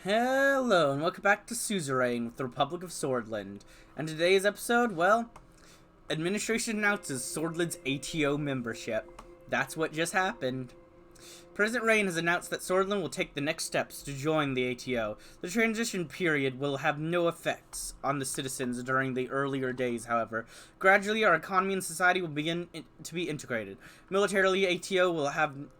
Hello, and welcome back to Suzerain with the Republic of Swordland. And today's episode, well, administration announces Swordland's ATO membership. That's what just happened. President Rain has announced that Swordland will take the next steps to join the ATO. The transition period will have no effects on the citizens during the earlier days, however. Gradually, our economy and society will begin to be integrated. Militarily, ATO will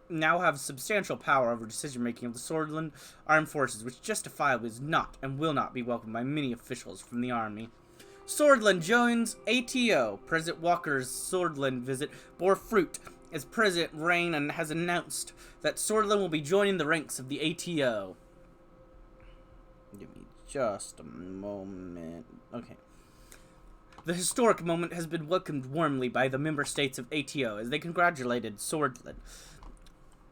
now have substantial power over decision-making of the Swordland armed forces, which justifiably is not and will not be welcomed by many officials from the army. Swordland joins ATO. President Walker's Swordland visit bore fruit, as President Rain has announced that Swordland will be joining the ranks of the ATO. Give me just a moment. Okay. The historic moment has been welcomed warmly by the member states of ATO as they congratulated Swordland.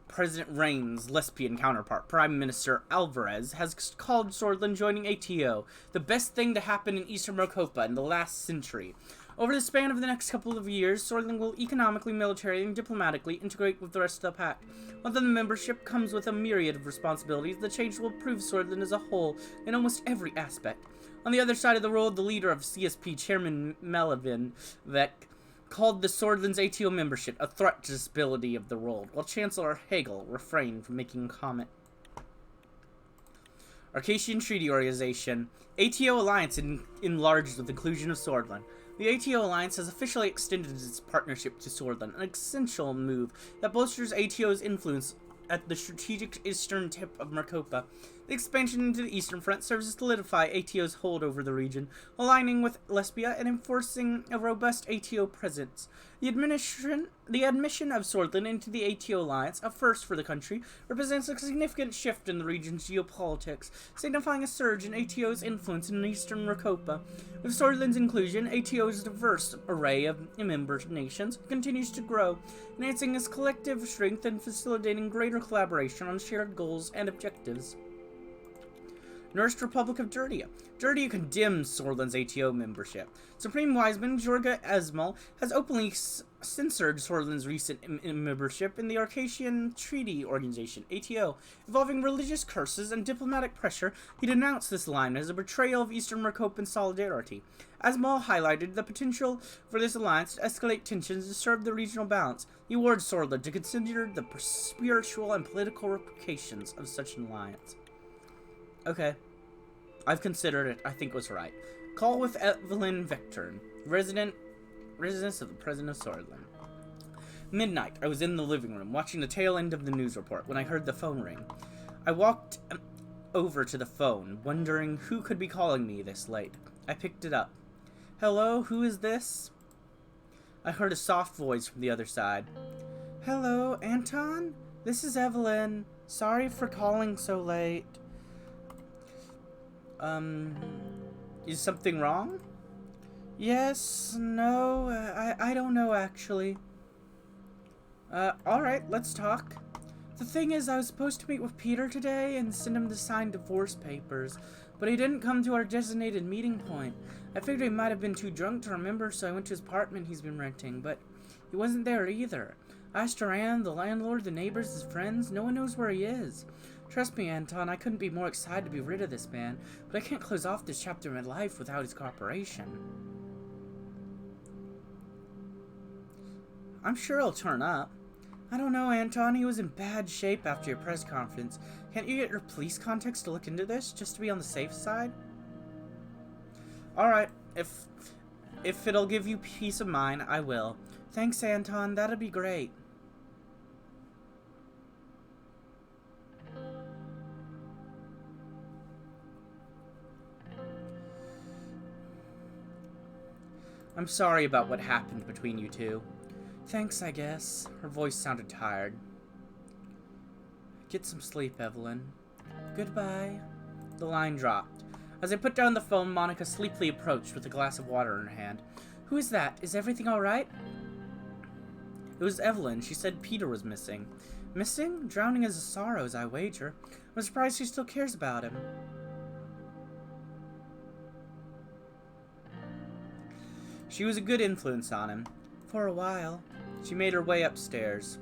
President Rain's lesbian counterpart, Prime Minister Alvarez, has called Swordland joining ATO the best thing to happen in Eastern Rocopa in the last century. Over the span of the next couple of years, Swordland will economically, militarily, and diplomatically integrate with the rest of the pact. Although the membership comes with a myriad of responsibilities, the change will improve Swordland as a whole in almost every aspect. On the other side of the road, the leader of CSP, Chairman Melvin Vec, called the Swordland's ATO membership a threat to the stability of the world, while Chancellor Hegel refrained from making comment. Arcasian Treaty Organization. ATO Alliance enlarged with inclusion of Swordland. The ATO Alliance has officially extended its partnership to Swordland, an essential move that bolsters ATO's influence at the strategic eastern tip of Maricopa. The expansion into the eastern front serves to solidify ATO's hold over the region, aligning with Lesbia and enforcing a robust ATO presence. The admission of Swordland into the ATO alliance, a first for the country, represents a significant shift in the region's geopolitics, signifying a surge in ATO's influence in eastern Maricopa. With Swordland's inclusion, ATO's diverse array of member nations continues to grow, enhancing its collective strength and facilitating greater collaboration on shared goals and objectives. Nourished Republic of Dirtia. Dirtia condemns Swordland's ATO membership. Supreme Wiseman Jorga Esmal has openly censored Swordland's recent membership in the Arcasian Treaty Organization, ATO. Involving religious curses and diplomatic pressure, he denounced this line as a betrayal of Eastern Maricopan solidarity. Esmal highlighted the potential for this alliance to escalate tensions and disturb the regional balance. He warned Swordland to consider the spiritual and political repercussions of such an alliance. Okay. I've considered it. I think it was right. Call with Evelyn Vectorn, residence of the President of Swordland. Midnight. I was in the living room, watching the tail end of the news report, when I heard the phone ring. I walked over to the phone, wondering who could be calling me this late. I picked it up. Hello, who is this? I heard a soft voice from the other side. Hello, Anton? This is Evelyn. Sorry for calling so late. Is something wrong? Yes, no, I don't know, actually. Alright, let's talk. The thing is, I was supposed to meet with Peter today and send him to sign divorce papers, but he didn't come to our designated meeting point. I figured he might have been too drunk to remember, so I went to his apartment he's been renting, but he wasn't there either. I asked around, the landlord, the neighbors, his friends, no one knows where he is. Trust me, Anton, I couldn't be more excited to be rid of this man, but I can't close off this chapter of my life without his cooperation. I'm sure he'll turn up. I don't know, Anton, he was in bad shape after your press conference. Can't you get your police contacts to look into this, just to be on the safe side? Alright, if it'll give you peace of mind, I will. Thanks, Anton, that'd be great. I'm sorry about what happened between you two. Thanks, I guess. Her voice sounded tired. Get some sleep, Evelyn. Goodbye. The line dropped. As I put down the phone, Monica sleepily approached with a glass of water in her hand. Who is that? Is everything all right? It was Evelyn. She said Peter was missing. Missing? Drowning in his sorrows, I wager. I'm surprised she still cares about him. She was a good influence on him. For a while. She made her way upstairs.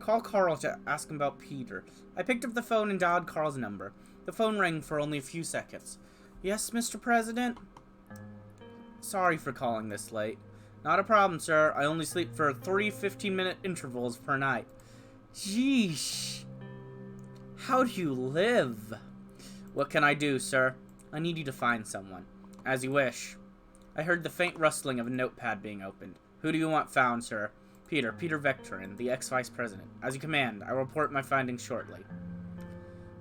Call Carl to ask him about Peter. I picked up the phone and dialed Carl's number. The phone rang for only a few seconds. Yes, Mr. President? Sorry for calling this late. Not a problem, sir. I only sleep for 3 15-minute intervals per night. Jeesh. How do you live? What can I do, sir? I need you to find someone. As you wish. I heard the faint rustling of a notepad being opened. Who do you want found, sir? Peter Vectorin, the ex-vice president. As you command, I will report my findings shortly.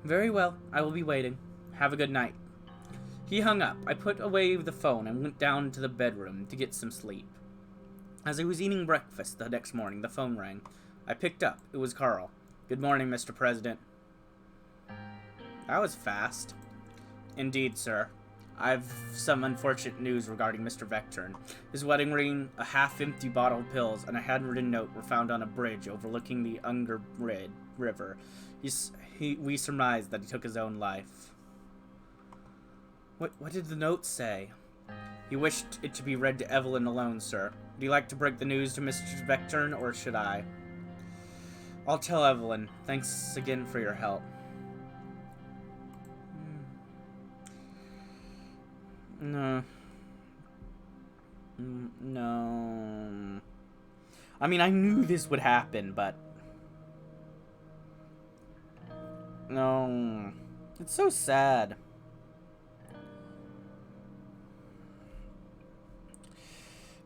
Very well. I will be waiting. Have a good night. He hung up. I put away the phone and went down to the bedroom to get some sleep. As I was eating breakfast the next morning, the phone rang. I picked up. It was Carl. Good morning, Mr. President. That was fast. Indeed, sir. I've some unfortunate news regarding Mr. Vectorin. His wedding ring, a half-empty bottle of pills, and a handwritten note were found on a bridge overlooking the Unger River. We surmised that he took his own life. What did the note say? He wished it to be read to Evelyn alone, sir. Would you like to break the news to Mr. Vectorin, or should I? I'll tell Evelyn. Thanks again for your help. No. No. I mean, I knew this would happen, but... No. It's so sad.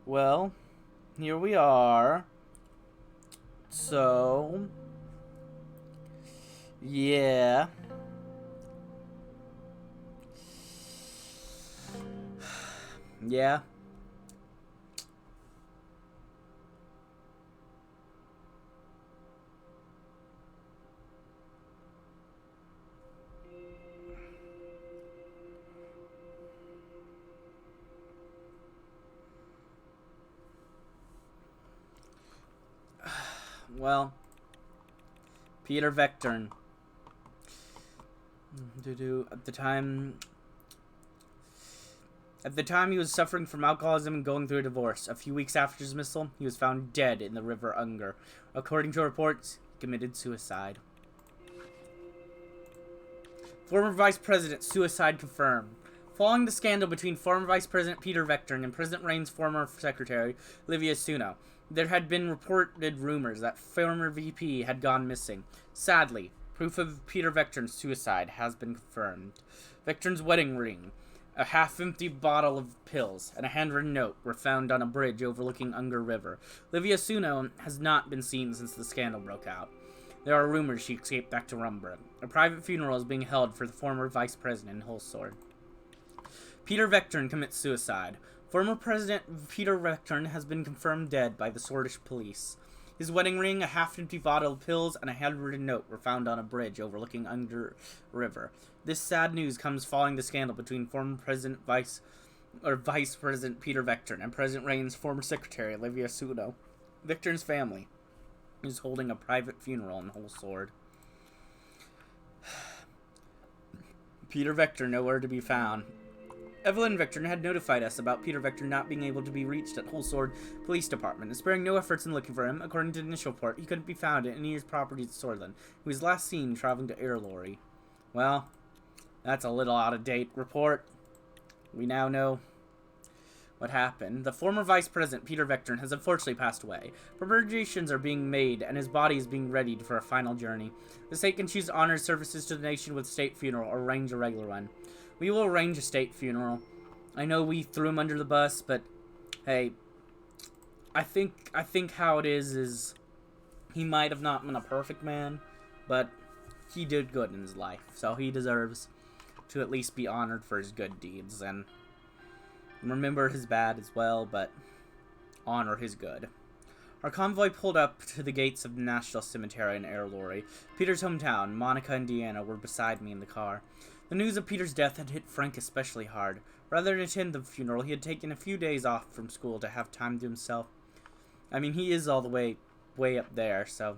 Well, here we are. So... Yeah. Yeah. Well, Peter Vectorin. At the time, he was suffering from alcoholism and going through a divorce. A few weeks after his dismissal, he was found dead in the River Unger. According to reports, he committed suicide. Former Vice President suicide confirmed. Following the scandal between former Vice President Peter Vectorin and President Rain's former secretary, Livia Suno, there had been reported rumors that former VP had gone missing. Sadly, proof of Peter Vectorin's suicide has been confirmed. Vectorin's wedding ring, a half-empty bottle of pills, and a handwritten note were found on a bridge overlooking Unger River. Livia Suno has not been seen since the scandal broke out. There are rumors she escaped back to Rumbra. A private funeral is being held for the former vice president in Holsword. Peter Vectorin commits suicide. Former President Peter Vectorin has been confirmed dead by the Swordish police. His wedding ring, a half-empty bottle of pills, and a handwritten note were found on a bridge overlooking Unger River. This sad news comes following the scandal between former Vice President Peter Vectorin and President Rain's former secretary, Livia Suno. Vectorin's family is holding a private funeral in Holsword. Peter Vectorin nowhere to be found. Evelyn Vectorin had notified us about Peter Vectorin not being able to be reached at Holsword Police Department, and sparing no efforts in looking for him. According to the initial report, he couldn't be found at any of his properties at Sworthland. He was last seen traveling to Airlory. Well, that's a little out-of-date report. We now know what happened. The former Vice President, Peter Vectorin, has unfortunately passed away. Preparations are being made, and his body is being readied for a final journey. The state can choose to honor his services to the nation with a state funeral or arrange a regular one. We will arrange a state funeral. I know we threw him under the bus, but hey, I think how it is he might have not been a perfect man, but he did good in his life, so he deserves to at least be honored for his good deeds, and remember his bad as well, but honor his good. Our convoy pulled up to the gates of the National Cemetery in Airlory. Peter's hometown, Monica and Deanna, were beside me in the car. The news of Peter's death had hit Frank especially hard. Rather than attend the funeral, he had taken a few days off from school to have time to himself. I mean, he is all the way up there, so...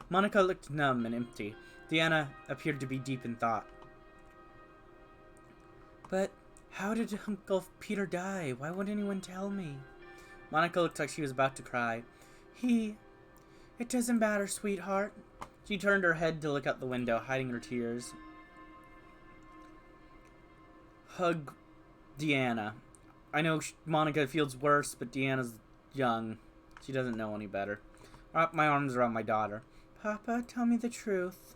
Monica looked numb and empty. Deanna appeared to be deep in thought. But how did Uncle Peter die? Why won't anyone tell me? Monica looked like she was about to cry. He It doesn't matter, sweetheart. She turned her head to look out the window, hiding her tears. Hug Deanna. I know Monica feels worse, but Deanna's young. She doesn't know any better. I wrap my arms around my daughter. Papa, tell me the truth.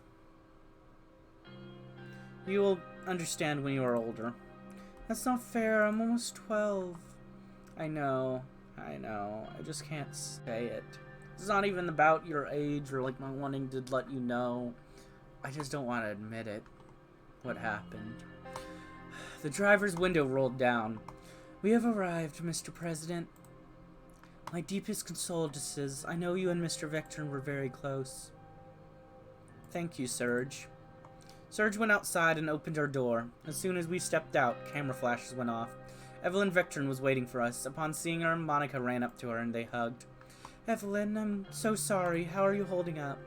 You will understand when you are older. That's not fair. I'm almost 12. I know. I just can't say it. It's not even about your age or like my wanting to let you know. I just don't want to admit it. What happened? The driver's window rolled down. We have arrived, Mr. President. My deepest condolences. I know you and Mr. Vectron were very close. Thank you, Serge. Serge went outside and opened our door. As soon as we stepped out, camera flashes went off. Evelyn Vectron was waiting for us. Upon seeing her, Monica ran up to her and they hugged. Evelyn, I'm so sorry. How are you holding up?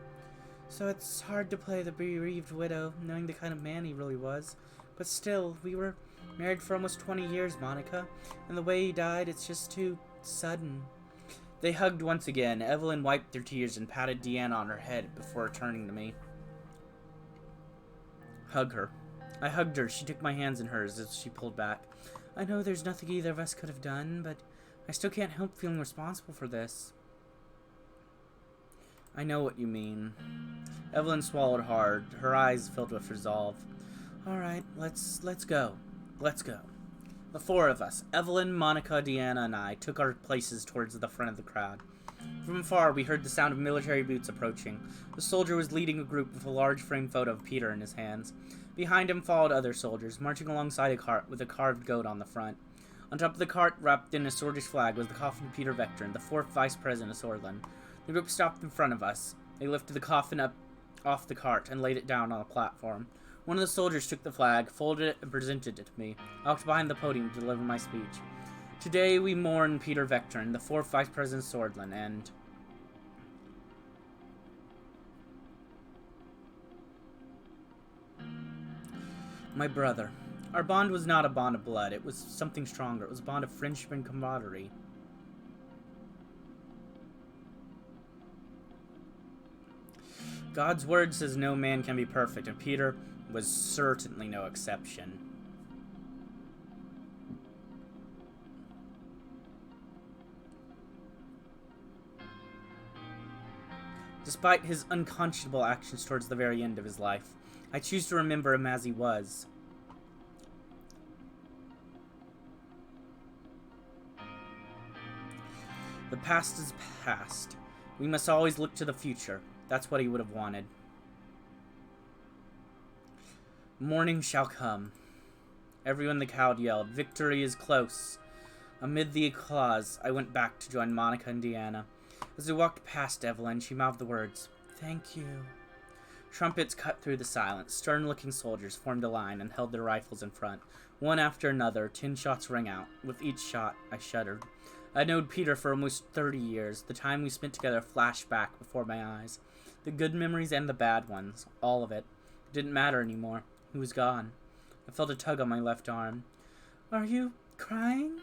So it's hard to play the bereaved widow, knowing the kind of man he really was. But still, we were married for almost 20 years, Monica. And the way he died, it's just too sudden. They hugged once again. Evelyn wiped their tears and patted Deanna on her head before turning to me. Hug her. I hugged her. She took my hands in hers as she pulled back. I know there's nothing either of us could have done, but I still can't help feeling responsible for this. I know what you mean. Evelyn swallowed hard, her eyes filled with resolve. All right, let's go. Let's go. The four of us, Evelyn, Monica, Deanna, and I, took our places towards the front of the crowd. From afar, we heard the sound of military boots approaching. The soldier was leading a group with a large framed photo of Peter in his hands. Behind him followed other soldiers, marching alongside a cart with a carved goat on the front. On top of the cart, wrapped in a Swordfish flag, was the coffin of Peter Vectron, the fourth vice president of Swordland. The group stopped in front of us. They lifted the coffin up off the cart and laid it down on a platform. One of the soldiers took the flag, folded it, and presented it to me. I walked behind the podium to deliver my speech. Today we mourn Peter Vectron, the fourth vice president of Swordland, and... my brother. Our bond was not a bond of blood. It was something stronger. It was a bond of friendship and camaraderie. God's word says no man can be perfect, and Peter was certainly no exception. Despite his unconscionable actions towards the very end of his life, I choose to remember him as he was. The past is past. We must always look to the future. That's what he would have wanted. Morning shall come. Everyone in the crowd yelled, "Victory is close." Amid the applause, I went back to join Monica and Deanna. As we walked past Evelyn, she mouthed the words, "Thank you." Trumpets cut through the silence. Stern-looking soldiers formed a line and held their rifles in front. One after another, 10 shots rang out. With each shot, I shuddered. I had known Peter for almost 30 years. The time we spent together flashed back before my eyes. The good memories and the bad ones. All of it. It didn't matter anymore. He was gone. I felt a tug on my left arm. Are you crying?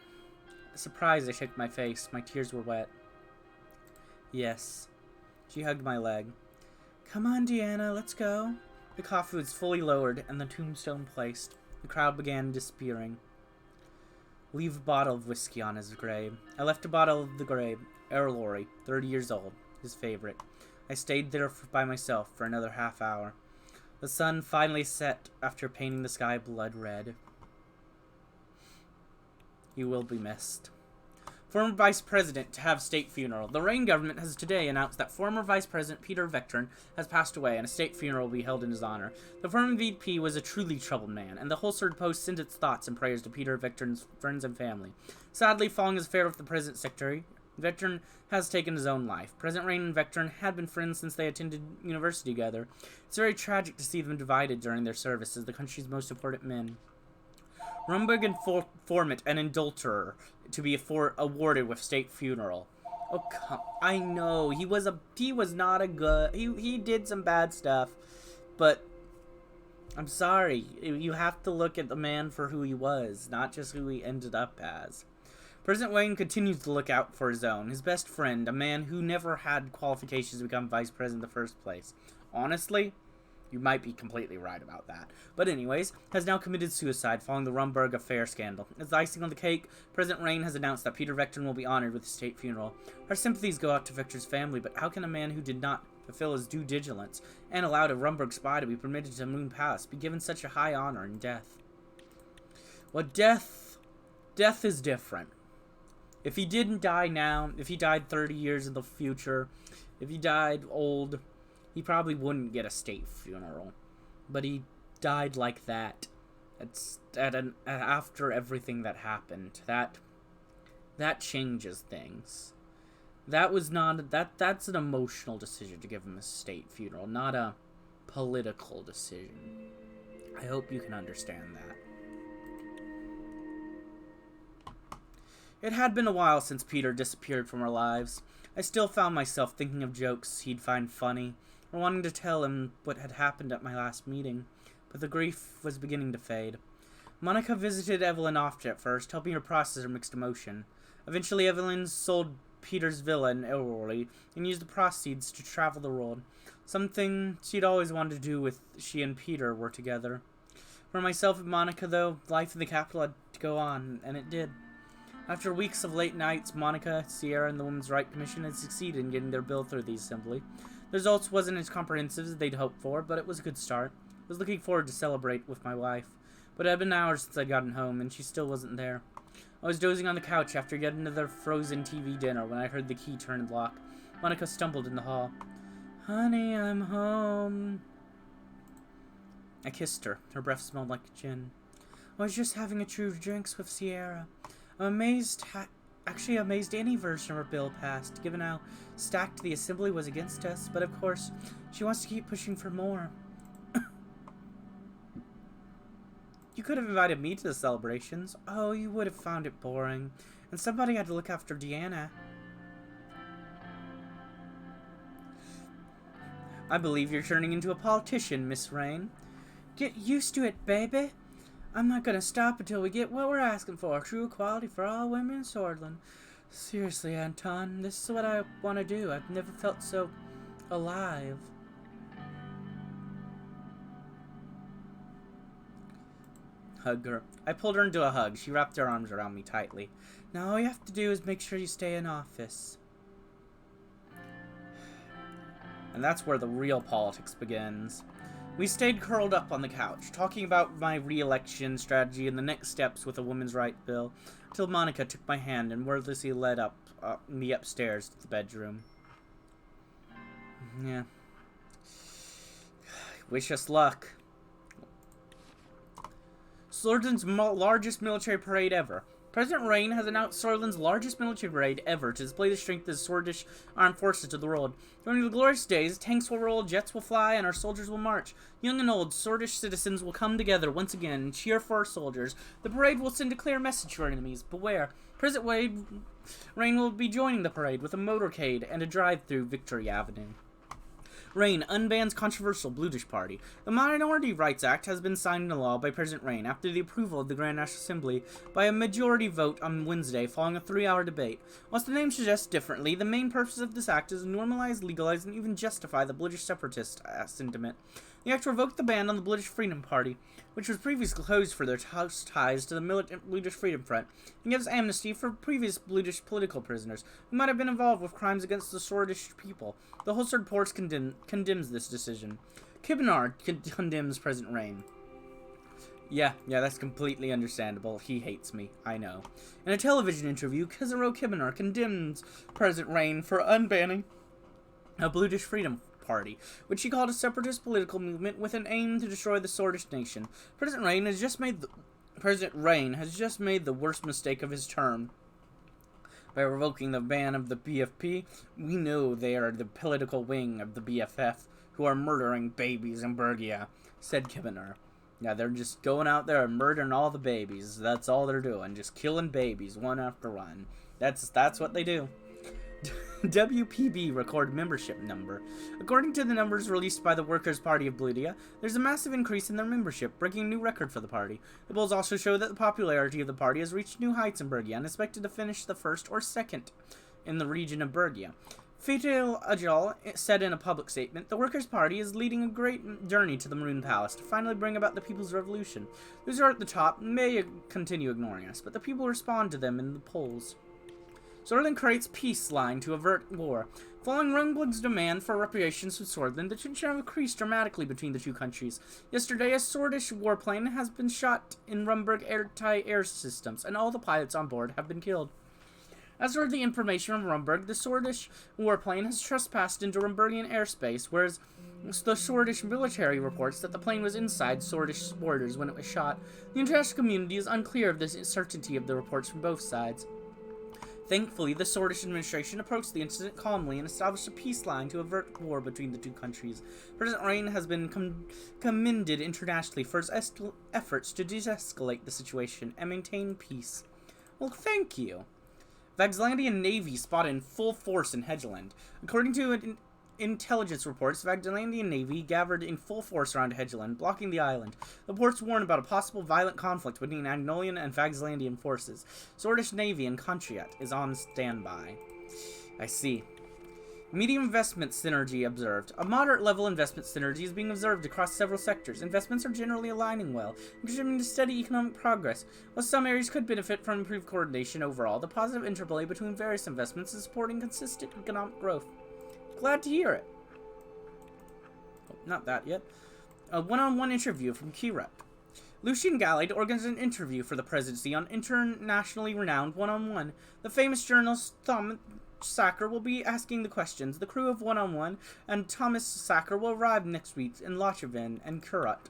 Surprised, I shook my face. My tears were wet. Yes. She hugged my leg. Come on, Deanna, let's go. The coffin was fully lowered and the tombstone placed. The crowd began disappearing. Leave a bottle of whiskey on his grave. I left a bottle of the grave. Erlori, 30 years old, his favorite. I stayed there by myself for another half hour. The sun finally set after painting the sky blood red. You will be missed. Former Vice President to have state funeral. The Reign government has today announced that former Vice President Peter Vectron has passed away and a state funeral will be held in his honor. The former VP was a truly troubled man, and the Holstered Post sent its thoughts and prayers to Peter Vectron's friends and family. Sadly, following his affair with the President's secretary, Vectron has taken his own life. President Reign and Vectron had been friends since they attended university together. It's very tragic to see them divided during their service as the country's most important men. Rumberg informant and indulterer to be awarded with state funeral. Oh, come! I know he was not a good. He did some bad stuff, but I'm sorry. You have to look at the man for who he was, not just who he ended up as. President Wayne continues to look out for his own, his best friend, a man who never had qualifications to become vice president in the first place. Honestly, you might be completely right about that. But anyways, has now committed suicide following the Rumberg affair scandal. As the icing on the cake, President Rain has announced that Peter Vectron will be honored with a state funeral. Our sympathies go out to Vector's family, but how can a man who did not fulfill his due diligence and allowed a Rumberg spy to be permitted to Moon Palace be given such a high honor in death? Well, death is different. If he didn't die now, if he died 30 years in the future, if he died old, he probably wouldn't get a state funeral. But he died like that. It's after everything that happened. That changes things. That was not that's an emotional decision to give him a state funeral, not a political decision. I hope you can understand that. It had been a while since Peter disappeared from our lives. I still found myself thinking of jokes he'd find funny, or wanting to tell him what had happened at my last meeting, but the grief was beginning to fade. Monica visited Evelyn often at first, helping her process her mixed emotion. Eventually, Evelyn sold Peter's villa in Elroy and used the proceeds to travel the world, something she'd always wanted to do with she and Peter were together. For myself and Monica, though, life in the capital had to go on, and it did. After weeks of late nights, Monica, Sierra, and the Women's Rights Commission had succeeded in getting their bill through the Assembly. The results wasn't as comprehensive as they'd hoped for, but it was a good start. I was looking forward to celebrate with my wife. But it had been hours since I'd gotten home, and she still wasn't there. I was dozing on the couch after yet another frozen TV dinner when I heard the key turn and lock. Monica stumbled in the hall. "Honey, I'm home." I kissed her. Her breath smelled like gin. "I was just having a few drinks with Sierra. I'm amazed any version of her bill passed, given how stacked the Assembly was against us, but of course, she wants to keep pushing for more." "You could have invited me to the celebrations." "Oh, you would have found it boring. And somebody had to look after Deanna." "I believe you're turning into a politician, Miss Rain." "Get used to it, baby. I'm not gonna stop until we get what we're asking for. True equality for all women in Swordland." "Seriously, Anton, this is what I want to do. I've never felt so alive." Hug her. I pulled her into a hug. She wrapped her arms around me tightly. "Now all you have to do is make sure you stay in office." And that's where the real politics begins. We stayed curled up on the couch, talking about my re-election strategy and the next steps with a women's rights bill, until Monica took my hand and wordlessly led me upstairs to the bedroom. Yeah. Wish us luck. Swordland's largest military parade ever. President Rain has announced Swordland's largest military parade ever to display the strength of the Swordish armed forces to the world. During the glorious days, tanks will roll, jets will fly, and our soldiers will march. Young and old, Swordish citizens will come together once again and cheer for our soldiers. The parade will send a clear message to our enemies. Beware. President Rain will be joining the parade with a motorcade and a drive through Victory Avenue. Rain unbans controversial Bluish Party. The Minority Rights Act has been signed into law by President Rain after the approval of the Grand National Assembly by a majority vote on Wednesday following a 3-hour debate. Whilst the name suggests differently, the main purpose of this act is to normalize, legalize, and even justify the Bluish separatist sentiment. The act revoked the ban on the Bluish Freedom Party, which was previously closed for their ties to the militant Bluish Freedom Front, and gives amnesty for previous Bluish political prisoners who might have been involved with crimes against the Swordish people. The Holstered Ports condemns this decision. Kibbenard condemns President Rain. Yeah, that's completely understandable. He hates me, I know. In a television interview, Kizaro Kibbenard condemns President Rain for unbanning a Bluish Freedom Party, which he called a separatist political movement with an aim to destroy the Swordish nation. President Rain has just made the worst mistake of his term. By revoking the ban of the BFP, we know they are the political wing of the BFF who are murdering babies in Bergia, said Kibbener. Yeah, they're just going out there and murdering all the babies. That's all they're doing, just killing babies one after one. That's what they do. WPB record membership number. According to the numbers released by the Workers' Party of Bludia, there's a massive increase in their membership, breaking a new record for the party. The polls also show that the popularity of the party has reached new heights in Bergia and is expected to finish the first or second in the region of Bergia. Fatal Ajal said in a public statement, "The Workers' Party is leading a great journey to the Maroon Palace to finally bring about the People's Revolution. Those who are at the top may continue ignoring us, but the people respond to them in the polls." Sordland creates peace line to avert war. Following Rungblood's demand for reparations with Sordland, the tension have increased dramatically between the two countries. Yesterday, a Swordish warplane has been shot in Rumburg anti-air systems, and all the pilots on board have been killed. As for the information from Rumburg, the Swordish warplane has trespassed into Rumburgian airspace, whereas the Swordish military reports that the plane was inside Swordish borders when it was shot. The international community is unclear of the certainty of the reports from both sides. Thankfully, the Swordish administration approached the incident calmly and established a peace line to avert war between the two countries. President Rain has been commended internationally for his efforts to de-escalate the situation and maintain peace. Well, thank you. Vagslandian Navy spotted in full force in Hedgeland. According to intelligence reports, Vagslandian Navy gathered in full force around Hedgeland, blocking the island. The reports warn about a possible violent conflict between Agnolian and Vagslandian forces. Swordish Navy in Contriat is on standby. I see. Medium investment synergy observed. A moderate level investment synergy is being observed across several sectors. Investments are generally aligning well, contributing to steady economic progress. While some areas could benefit from improved coordination overall, the positive interplay between various investments is supporting consistent economic growth. Glad to hear it. Oh, not that yet. A one-on-one interview from Kirep. Lucian Gallade organized an interview for the presidency on internationally renowned one-on-one. The famous journalist Thomas Sacker will be asking the questions. The crew of One-on-One and Thomas Sacker will arrive next week in Lochevin and Kurat.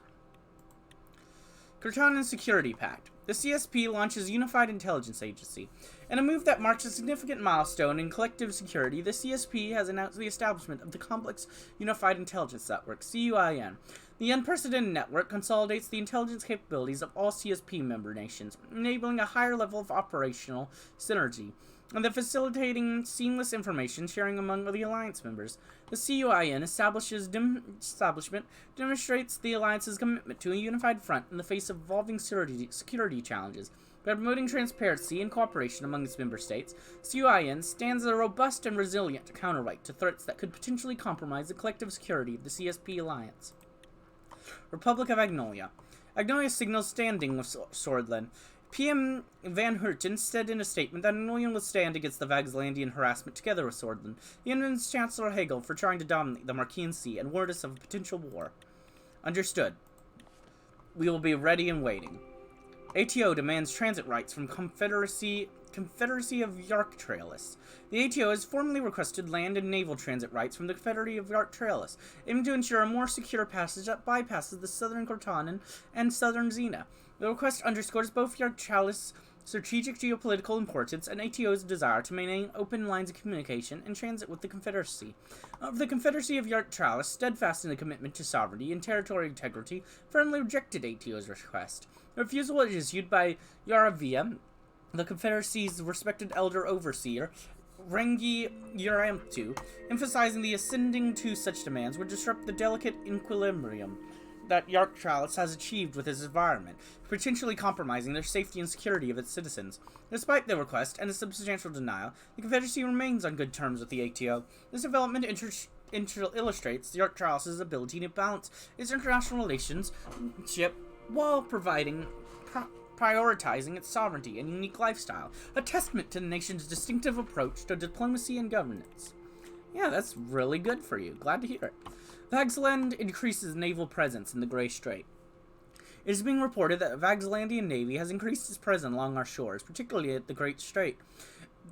Kurtanen Security Pact. The CSP launches Unified Intelligence Agency. In a move that marks a significant milestone in collective security, the CSP has announced the establishment of the Complex Unified Intelligence Network, CUIN. The unprecedented network consolidates the intelligence capabilities of all CSP member nations, enabling a higher level of operational synergy, and the facilitating seamless information sharing among the Alliance members. The CUIN establishment demonstrates the Alliance's commitment to a unified front in the face of evolving security challenges. By promoting transparency and cooperation among its member states, CUIN stands as a robust and resilient counterweight to threats that could potentially compromise the collective security of the CSP Alliance. Republic of Agnolia. Agnolia signals standing with Sordland. PM Van Herten said in a statement that Agnolia will stand against the Vagslandian harassment together with Sordland. He condemns Chancellor Hegel for trying to dominate the Marquian Sea and warned us of a potential war. Understood. We will be ready and waiting. ATO demands transit rights from Confederacy of Yarktralis. The ATO has formally requested land and naval transit rights from the Confederacy of Yarktralis, aiming to ensure a more secure passage that bypasses the southern Cortanen and southern Xena. The request underscores both Yarktralis' strategic geopolitical importance and ATO's desire to maintain open lines of communication and transit with the Confederacy. The Confederacy of Yarktralis, steadfast in the commitment to sovereignty and territorial integrity, firmly rejected ATO's request. The refusal was issued by Yaravia, the Confederacy's respected elder overseer, Rengi Uramptu, emphasizing the ascending to such demands would disrupt the delicate equilibrium that Yarktralis has achieved with its environment, potentially compromising their safety and security of its citizens. Despite the request and the substantial denial, the Confederacy remains on good terms with the ATO. This development illustrates Yarktralis' ability to balance its international relationship while prioritizing its sovereignty and unique lifestyle, a testament to the nation's distinctive approach to diplomacy and governance. Yeah, that's really good for you. Glad to hear it. Vagsland increases naval presence in the Grey Strait. It is being reported that the Vagslandian Navy has increased its presence along our shores, particularly at the Great Strait.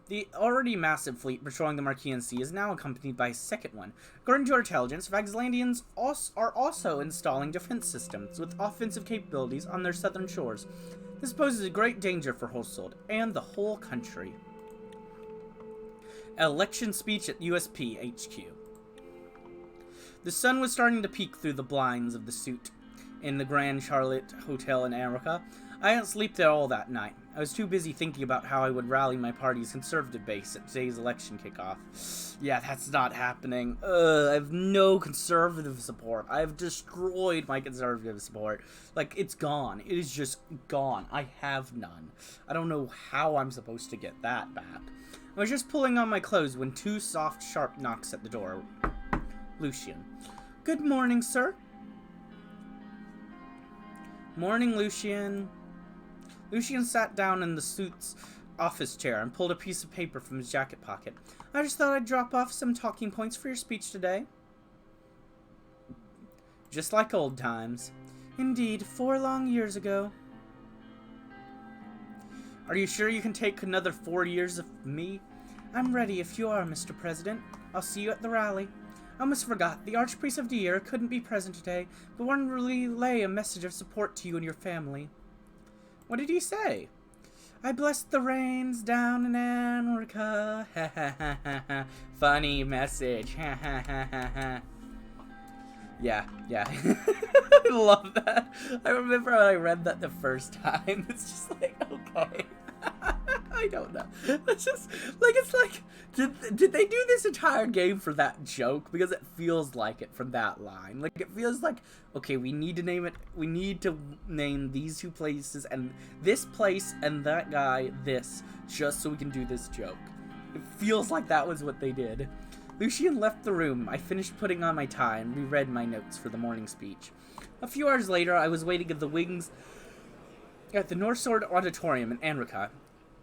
The already massive fleet patrolling the Marquian Sea is now accompanied by a second one. According to our intelligence, Vagslandians are also installing defense systems with offensive capabilities on their southern shores. This poses a great danger for Holsold and the whole country. Election speech at USP HQ. The sun was starting to peek through the blinds of the suite in the Grand Charlotte Hotel in America. I didn't sleep there all that night. I was too busy thinking about how I would rally my party's conservative base at today's election kickoff. Yeah, that's not happening. I have no conservative support. I've destroyed my conservative support. Like, it's gone. It is just gone. I have none. I don't know how I'm supposed to get that back. I was just pulling on my clothes when two soft, sharp knocks at the door. Lucian. Good morning, sir. Morning, Lucian. Lucian sat down in the suit's office chair and pulled a piece of paper from his jacket pocket. I just thought I'd drop off some talking points for your speech today. Just like old times. Indeed, 4 long years ago. Are you sure you can take another 4 years of me? I'm ready if you are, Mr. President. I'll see you at the rally. I almost forgot, the Archpriest of Dier couldn't be present today, but wanted to relay a message of support to you and your family. What did he say? I blessed the rains down in Anrica. Ha ha ha ha ha. Funny message. Ha ha ha ha ha. Yeah. I love that. I remember when I read that the first time. It's just like, okay. I don't know. It's just like, it's like, did they do this entire game for that joke? Because it feels like it from that line. Like, it feels like, okay, we need to name it. We need to name these two places and this place and that guy this, just so we can do this joke. It feels like that was what they did. Lucian left the room. I finished putting on my tie and reread my notes for the morning speech. A few hours later, I was waiting at the wings at the North Sword Auditorium in Anrica.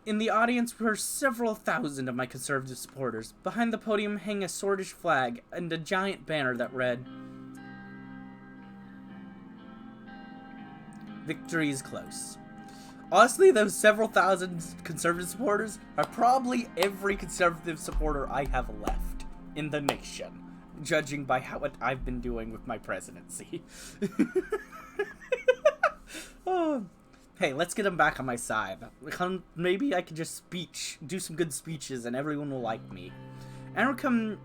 In the audience were several thousand of my conservative supporters. Behind the podium hang a swordish flag and a giant banner that read, "Victory is close." Honestly, those several thousand conservative supporters are probably every conservative supporter I have left in the nation, judging by how I've been doing with my presidency. Oh. Hey, let's get him back on my side. Maybe I could just do some good speeches and everyone will like me. Anrica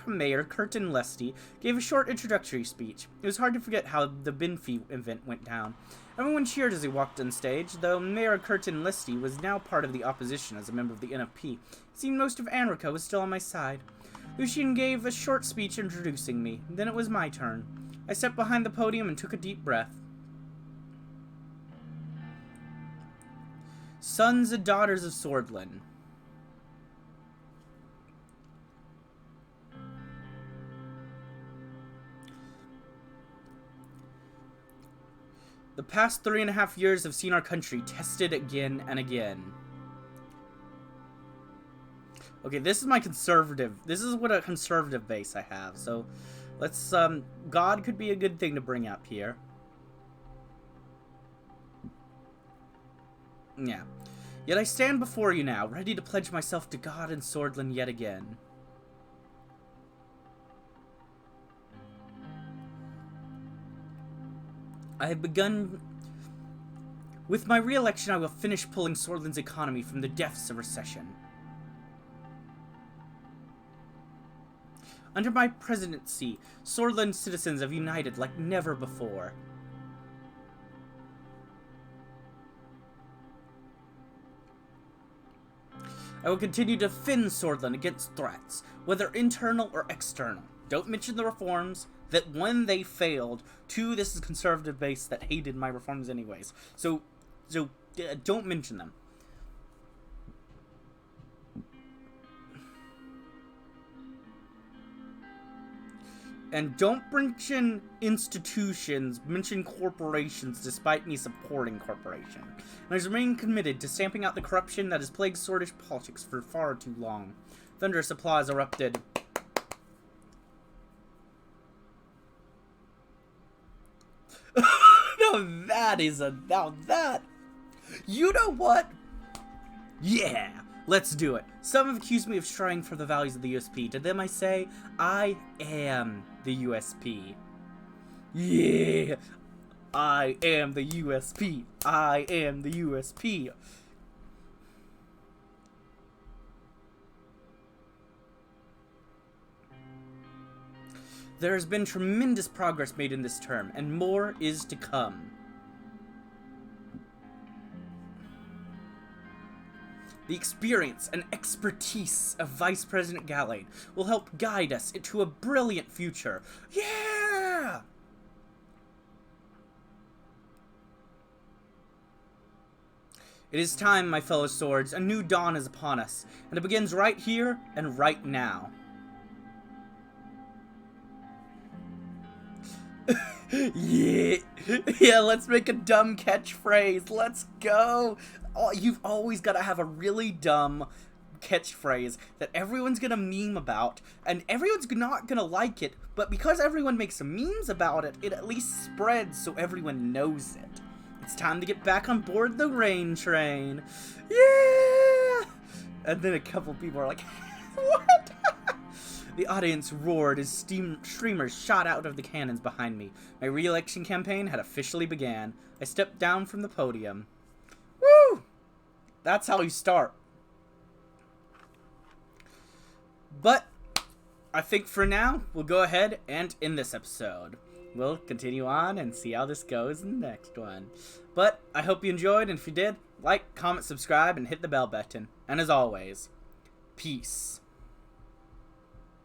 Mayor Curtin Lesty gave a short introductory speech. It was hard to forget how the Binfi event went down. Everyone cheered as he walked on stage, though Mayor Curtin Lesty was now part of the opposition as a member of the NFP. It seemed most of Anrica was still on my side. Lucian gave a short speech introducing me. Then it was my turn. I stepped behind the podium and took a deep breath. Sons and daughters of Swordland. The past 3.5 years have seen our country tested again and again. Okay, this is my conservative. This is what a conservative base I have. So, let's, God could be a good thing to bring up here. Yeah. Yet I stand before you now, ready to pledge myself to God and Swordland yet again. I have begun... With my re-election, I will finish pulling Swordland's economy from the depths of recession. Under my presidency, Swordland citizens have united like never before. I will continue to defend Swordland against threats, whether internal or external. Don't mention the reforms, that when they failed, this is conservative base that hated my reforms anyways. So don't mention them. And don't mention institutions, mention corporations, despite me supporting corporation. And I remain committed to stamping out the corruption that has plagued Swordish politics for far too long. Thunderous applause erupted. Now that, you know what? Yeah, let's do it. Some have accused me of straying from the values of the USP. To them I say, I am the USP. Yeah, I am the USP. I am the USP. There has been tremendous progress made in this term, and more is to come. The experience and expertise of Vice President Gallade will help guide us into a brilliant future. Yeah! It is time, my fellow swords. A new dawn is upon us, and it begins right here and right now. Yeah, let's make a dumb catchphrase. Let's go. Oh, you've always got to have a really dumb catchphrase that everyone's gonna meme about, and everyone's not gonna like it, but because everyone makes memes about it, it at least spreads so everyone knows it. It's time to get back on board the rain train. Yeah! And then a couple people are like, what? The audience roared as streamers shot out of the cannons behind me. My re-election campaign had officially began. I stepped down from the podium. Woo! That's how you start. But I think for now, we'll go ahead and end this episode. We'll continue on and see how this goes in the next one. But I hope you enjoyed, and if you did, like, comment, subscribe, and hit the bell button. And as always, peace.